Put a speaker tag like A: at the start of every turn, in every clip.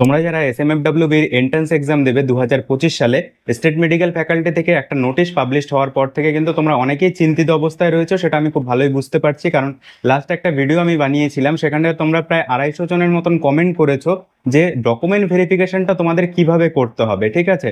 A: তোমরা যারা এসএমএফডব্লিউবির entrance exam দেবে 2025 সালে, স্টেট মেডিকেল ফ্যাকাল্টি থেকে একটা নোটিশ পাবলিশড হওয়ার পর থেকে কিন্তু তোমরা অনেকেই চিন্তিত অবস্থায় রয়েছে, সেটা আমি খুব ভালোই বুঝতে পারছি। কারণ লাস্ট একটা ভিডিও আমি বানিয়েছিলাম, সেখানে তোমরা প্রায় 250 জনের মতন কমেন্ট করেছো যে ডকুমেন্ট ভেরিফিকেশনটা তোমাদের কিভাবে করতে হবে। ঠিক আছে,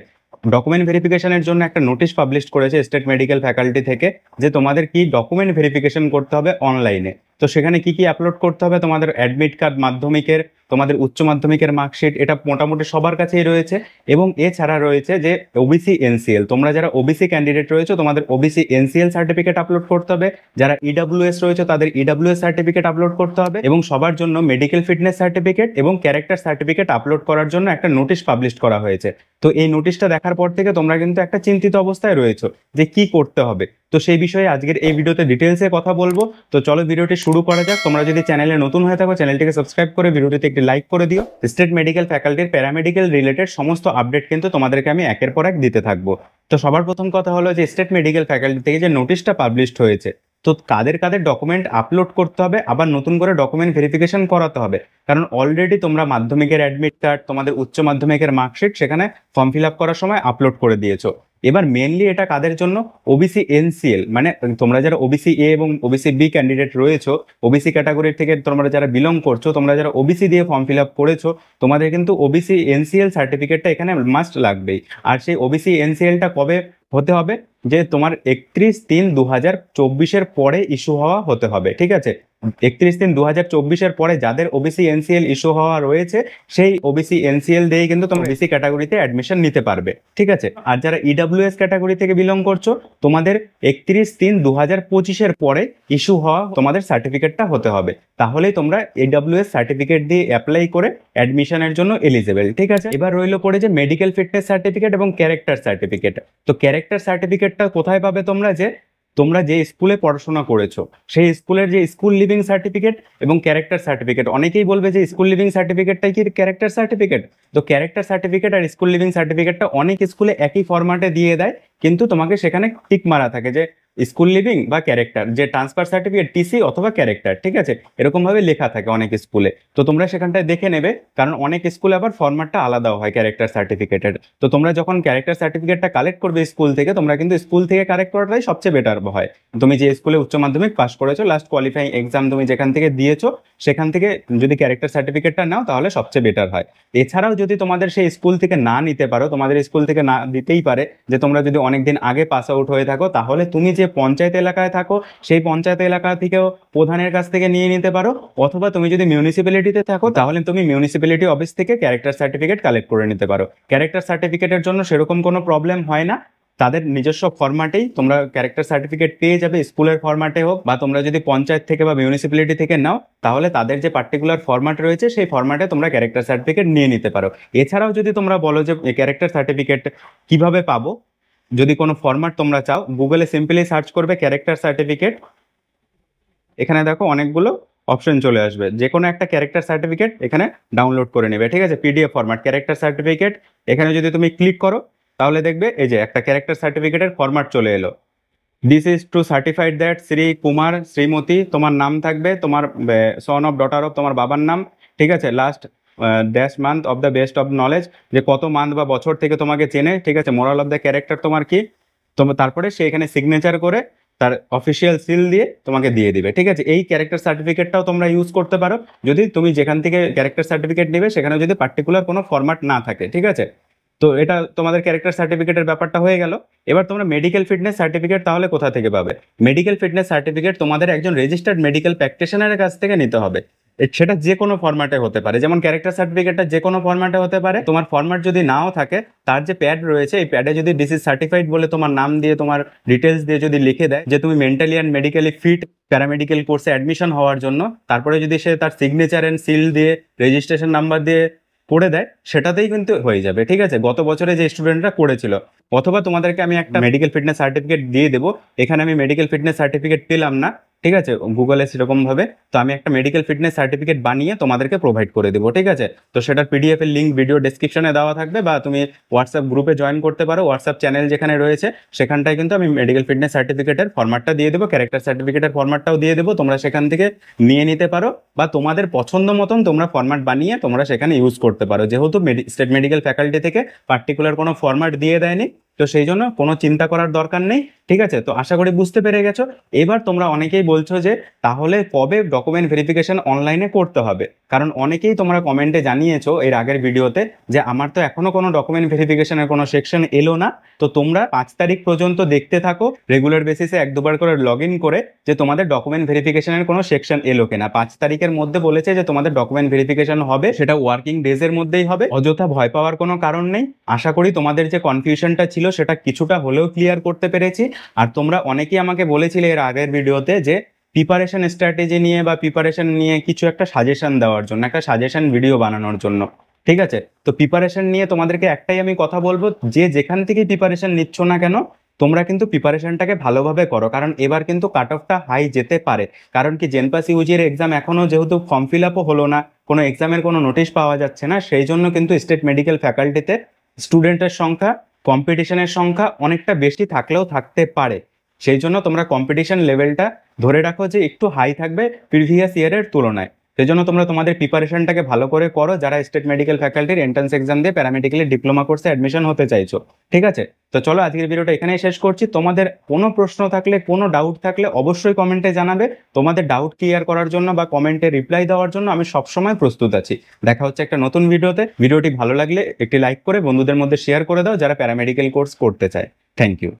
A: ডকুমেন্ট ভেরিফিকেশনের জন্য একটা নোটিশ পাবলিশ করেছে স্টেট মেডিকেল ফ্যাকাল্টি থেকে যে তোমাদের কি ডকুমেন্ট ভেরিফিকেশন করতে হবে অনলাইনে। তো সেখানে কি কি আপলোড করতে হবে, তোমাদের অ্যাডমিট কার্ড, মাধ্যমিকের, তোমাদের উচ্চ মাধ্যমিকের মার্কশিট, এটা মোটামুটি সবার কাছেই রয়েছে। এবং এছাড়া রয়েছে যে ওবিসি এনসিএল, তোমরা যারা ওবিসি ক্যান্ডিডেট রয়েছে তোমাদের ওবিসি এনসিএল সার্টিফিকেট আপলোড করতে হবে, যারা ইডব্লিউএস রয়েছে তাদের ইডব্লিউএস সার্টিফিকেট আপলোড করতে হবে, এবং সবার জন্য মেডিকেল ফিটনেস সার্টিফিকেট এবং ক্যারেক্টার সার্টিফিকেট আপলোড করার জন্য একটা নোটিশ পাবলিশ করা হয়েছে। তো এই নোটিশটা দেখার পর থেকে তোমরা কিন্তু একটা চিন্তিত অবস্থায় রয়েছো যে কি করতে হবে। তো সেই বিষয়ে আজকের এই ভিডিওতে ডিটেলসে কথা বলবো। তো চলো ভিডিওটি শুরু করা যাক। তোমরা যদি চ্যানেলে নতুন হয়ে থাকো চ্যানেলটিকে সাবস্ক্রাইব করে ভিডিওটিতে একটি লাইক করে দিও। স্টেট মেডিকেল ফ্যাকাল্টির প্যারামেডিক্যাল রিলেটেড সমস্ত আপডেট কিন্তু তোমাদেরকে আমি একের পর এক দিতে থাকবো। তো সবার প্রথম কথা হলো যে স্টেট মেডিকেল ফ্যাকাল্টি থেকে যে নোটিশটা পাবলিশড হয়েছে, তো কাদের কাদের ডকুমেন্ট আপলোড করতে হবে, আবার নতুন করে ডকুমেন্ট ভেরিফিকেশন করাতে হবে। কারণ অলরেডি তোমরা মাধ্যমিকের অ্যাডমিট কার্ড, তোমাদের উচ্চ মাধ্যমিকের মার্কশিট সেখানে ফর্ম ফিল আপ করার সময় আপলোড করে দিয়েছো। এবার মেনলি এটা কাদের জন্য, ওবিসি এনসিএল, মানে তোমরা যারা ওবিসি এ এবং ওবিসি বি ক্যান্ডিডেট রয়েছো, ওবিসি ক্যাটাগরি থেকে তোমরা যারা বিলং করছো, তোমরা যারা ওবিসি দিয়ে ফর্ম ফিল আপ করেছো, তোমাদের কিন্তু ওবিসি এনসিএল সার্টিফিকেটটা এখানে মাস্ট লাগবেই। আর সেই ওবিসি এনসিএলটা কবে হতে হবে, যে তোমার 31/3/2024 পরে ইস্যু হওয়া হতে হবে। ঠিক আছে, 31/3/2024 পরে যাদের ওবিসি এনসিএল ইস্যু হওয়া রয়েছে, সেই ওবিসি এনসিএল দিয়ে কিন্তু তোমরা ওবিসি ক্যাটাগরিতে অ্যাডমিশন নিতে পারবে। ঠিক আছে, আর যারা ইডব্লিউএস ক্যাটাগরি থেকে বিলং করছো, তোমাদের 31/3/2025 পরে ইস্যু হওয়া তোমাদের সার্টিফিকেটটা হতে হবে। তাহলেই তোমরা ইডব্লিউএস সার্টিফিকেট দিয়ে অ্যাপ্লাই করে অ্যাডমিশনের জন্য এলিজিবল। ঠিক আছে, এবার রইল পড়ে যে মেডিকেল ফিটনেস সার্টিফিকেট এবং ক্যারেক্টার সার্টিফিকেট। তো ক্যারেক্টার সার্টিফিকেটটা কোথায় পাবে তোমরা, যে তোমরা যে স্কুলে পড়াশোনা করেছো সেই স্কুলের যে স্কুল লিভিং সার্টিফিকেট এবং ক্যারেক্টার সার্টিফিকেট। অনেকেই বলবে যে স্কুল লিভিং সার্টিফিকেটটাই কি ক্যারেক্টার সার্টিফিকেট। তো ক্যারেক্টার সার্টিফিকেট আর স্কুল লিভিং সার্টিফিকেটটা অনেক স্কুলে একই ফরম্যাটে দিয়ে দেয়, কিন্তু তোমাকে সেখানে টিক মারা থাকে যে স্কুল লিভিং বা ক্যারেক্টার, যে ট্রান্সফার সার্টিফিকেট টিসি অথবা ক্যারেক্টার। ঠিক আছে, এরকম ভাবে লেখা থাকে অনেক স্কুলে। তো তোমরা সেখানটায় দেখে নেবে, কারণ অনেক স্কুলে আবার ফরম্যাটটা আলাদাও হয় ক্যারেক্টার সার্টিফিকেটের। তো তোমরা যখন ক্যারেক্টার সার্টিফিকেটটা কালেক্ট করবে স্কুল থেকে, তোমরা কিন্তু স্কুল থেকে কালেক্ট করাটাই সবচেয়ে বেটার হয়। তুমি যে স্কুলে উচ্চ মাধ্যমিক পাস করেছো, লাস্ট কোয়ালিফাইং এক্সাম তুমি যেখান থেকে দিয়েছো, সেখান থেকে যদি ক্যারেক্টার সার্টিফিকেটটা নাও তাহলে সবচেয়ে বেটার হয়। এছাড়াও যদি তোমাদের সেই স্কুল থেকে না নিতে পারো, তোমাদের স্কুল থেকে না দিতেই পারে, যে তোমরা যদি অনেকদিন আগে পাস আউট হয়ে থাকো, তাহলে তুমি যে পঞ্চায়েত এলাকায় থাকো সেই পঞ্চায়েত এলাকা থেকেও প্রধানের কাছ থেকে নিয়ে নিতে পারো। অথবা তুমি যদি মিউনিসিপ্যালিটিতে থাকো, তাহলে তুমি মিউনিসিপ্যালিটি অফিস থেকে ক্যারেক্টার সার্টিফিকেট কালেক্ট করে নিতে পারো। ক্যারেক্টার সার্টিফিকেটের জন্য সেরকম কোনো প্রবলেম হয় না, তাদের নিজস্ব ফরম্যাটেই তোমরা ক্যারেক্টার সার্টিফিকেট পেয়ে যাবে, স্কুলের ফরম্যাটে হোক বা তোমরা যদি পঞ্চায়েত থেকে বা মিউনিসিপ্যালিটি থেকে নাও, তাহলে তাদের যে পার্টিকুলার ফরম্যাট রয়েছে সেই ফরম্যাটে তোমরা ক্যারেক্টার সার্টিফিকেট নিয়ে নিতে পারো। এছাড়াও যদি তোমরা বলো যে ক্যারেক্টার সার্টিফিকেট কিভাবে পাবো, যদি কোনো ফরম্যাট তোমরা চাও, গুগলে সিম্পলি সার্চ করবে ক্যারেক্টার সার্টিফিকেট। এখানে দেখো অনেকগুলো অপশন চলে আসবে, যে কোনো একটা ক্যারেক্টার সার্টিফিকেট এখানে ডাউনলোড করে নেবে। ঠিক আছে, পিডিএফ ফরম্যাট ক্যারেক্টার সার্টিফিকেট, এখানে যদি তুমি ক্লিক করো তাহলে দেখবে এই যে একটা ক্যারেক্টার সার্টিফিকেটের ফরম্যাট চলে এলো। This is two certified that Shri Kumar Shrimati, তোমার নাম থাকবে, তোমার সন অফ ডটার অফ তোমার বাবার নাম। ঠিক আছে, last dash month of the best of knowledge, যে কত মান্থ বা বছর থেকে তোমাকে চেনে। ঠিক আছে, মোরাল অফ দ্য ক্যারেক্টার তোমার কি, তারপরে সে এখানে সিগনেচার করে তার অফিসিয়াল সিল দিয়ে তোমাকে দিয়ে দিবে। ঠিক আছে, এই ক্যারেক্টার সার্টিফিকেটটাও তোমরা ইউজ করতে পারো যদি তুমি যেখান থেকে ক্যারেক্টার সার্টিফিকেট নেবে সেখানে যদি পার্টিকুলার কোনো ফরম্যাট না থাকে। ঠিক আছে, তো এটা তোমাদের ক্যারেক্টার সার্টিফিকেটের ব্যাপারটা হয়ে গেল। এবার তোমরা মেডিকেল ফিটনেস সার্টিফিকেট তাহলে কোথা থেকে পাবে। মেডিকেল ফিটনেস সার্টিফিকেট তোমাদের একজন রেজিস্টার্ড মেডিকেল প্র্যাকটিশনারের কাছ থেকে নিতে হবে। সেটা যে কোনো ফরম্যাটে হতে পারে, যেমন ক্যারেক্টার সার্টিফিকেটটা যে কোনো ফরম্যাটে হতে পারে। তোমার ফরম্যাট যদি নাও থাকে, তার যে প্যাড রয়েছে এই প্যাডে যদি ডিসিজ সার্টিফাইড বলে তোমার নাম দিয়ে তোমার ডিটেলস দিয়ে যদি লিখে দেয় যে তুমি mentally and medically fit paramedical কোর্সে অ্যাডমিশন হওয়ার জন্য, তারপরে যদি সে তার সিগনেচার অ্যান্ড সিল দিয়ে রেজিস্ট্রেশন নাম্বার দিয়ে করে দেয়, সেটাতেই কিন্তু হয়ে যাবে। ঠিক আছে, গত বছরে যে স্টুডেন্টরা করেছিল অথবা তোমাদেরকে আমি একটা মেডিকেল ফিটনেস সার্টিফিকেট দিয়ে দেবো। এখানে আমি মেডিকেল ফিটনেস সার্টিফিকেট পেলাম না, ঠিক আছে, গুগলে সেরকম ভাবে, তো আমি একটা মেডিকেল ফিটনেস সার্টিফিকেট বানিয়ে তোমাদেরকে প্রোভাইড করে দেবো, ঠিক আছে। তো সেটার পিডিএফ এর লিঙ্ক ভিডিও ডেসক্রিপশনে দেওয়া থাকবে, বা তুমি হোয়াটসঅ্যাপ গ্রুপে জয়েন করতে পারো, হোয়াটসঅ্যাপ চ্যানেল যেখানে রয়েছে সেখানটায় কিন্তু আমি মেডিকেল ফিটনেস সার্টিফিকেটের ফরম্যাটটা দিয়ে দেবো, ক্যারেক্টার সার্টিফিকেটের ফরম্যাটটাও দিয়ে দেবো, তোমরা সেখান থেকে নিয়ে নিতে পারো, বা তোমাদের পছন্দ মতন তোমরা ফরম্যাট বানিয়ে তোমরা সেখানে ইউজ করতে পারো। যেহেতু স্টেট মেডিকেল ফ্যাকাল্টি থেকে পার্টিকুলার কোনো ফরম্যাট দিয়ে দেয়নি, তো সেই জন্য কোনো চিন্তা করার দরকার নেই, ঠিক আছে। তো আশা করি বুঝতে পেরে গেছো। এবার তোমরা অনেকেই বলছো যে তাহলে কবে ডকুমেন্ট ভেরিফিকেশন অনলাইনে করতে হবে, কারণ অনেকেই তোমরা কমেন্টে জানিয়েছো এর আগের ভিডিওতে যে আমার তো এখনো কোনো ডকুমেন্ট ভেরিফিকেশনের কোনো সেকশন এলো না। তো তোমরা 5 তারিখ পর্যন্ত দেখতে থাকো, রেগুলার বেসিসে 1-2 বার করে লগ ইন করে, যে তোমাদের ডকুমেন্ট ভেরিফিকেশনের কোনো সেকশন এলো কিনা। 5 তারিখের মধ্যে বলেছে যে তোমাদের ডকুমেন্ট ভেরিফিকেশন হবে, সেটা ওয়ার্কিং ডেজের মধ্যেই হবে, অযথা ভয় পাওয়ার কোনো কারণ নেই। আশা করি তোমাদের যে কনফিউশনটা ছিল সেটা কিছুটা হলেও ক্লিয়ার করতে পেরেছি। আর তোমরা অনেকেই আমাকে বলেছিলে এর আগের ভিডিওতে যে প্রিপারেশন স্ট্র্যাটেজি নিয়ে বা প্রিপারেশন নিয়ে কিছু একটা সাজেশন দেওয়ার জন্য, একটা সাজেশন ভিডিও বানানোর জন্য, ঠিক আছে। তো প্রিপারেশন নিয়ে তোমাদেরকে একটাই আমি কথা বলবো, যে যেখান থেকে প্রিপারেশন নিচ্ছ না কেন, তোমরা কিন্তু প্রিপারেশনটাকে ভালোভাবে করো, কারণ এবার কিন্তু কাট অফটা হাই যেতে পারে। কারণ কি, জেনপাস ইউজির এক্সাম এখনো যেহেতু ফর্ম ফিল আপও হলো না, কোনো এক্সামের কোনো নোটিশ পাওয়া যাচ্ছে না, সেই জন্য কিন্তু স্টেট মেডিকেল ফ্যাকাল্টিতে স্টুডেন্টের সংখ্যা, কম্পিটিশনের সংখ্যা অনেকটা বেশি থাকলেও থাকতে পারে। সেই জন্য তোমরা কম্পিটিশন লেভেলটা ধরে রাখো যে একটু হাই থাকবে প্রিভিয়াস ইয়ারের তুলনায়। সেই জন্য তোমরা তোমাদের প্রিপারেশনটাকে ভালো করে করো, যারা স্টেট মেডিকেল ফ্যাকাল্টির এন্ট্রান্স এক্সাম দিয়ে প্যারামেডিক্যালের ডিপ্লোমা কোর্সে অ্যাডমিশন হতে চাইছো, ঠিক আছে। তো চলো আজকের ভিডিওটা এখানেই শেষ করছি। তোমাদের কোনো প্রশ্ন থাকলে, কোনো ডাউট থাকলে অবশ্যই কমেন্টে জানাবে। তোমাদের ডাউট ক্লিয়ার করার জন্য বা কমেন্টে রিপ্লাই দেওয়ার জন্য আমি সবসময় প্রস্তুত আছি। দেখা হচ্ছে একটা নতুন ভিডিওতে। ভিডিওটি ভালো লাগলে একটি লাইক করে বন্ধুদের মধ্যে শেয়ার করে দাও যারা প্যারামেডিক্যাল কোর্স করতে চায়। Thank you.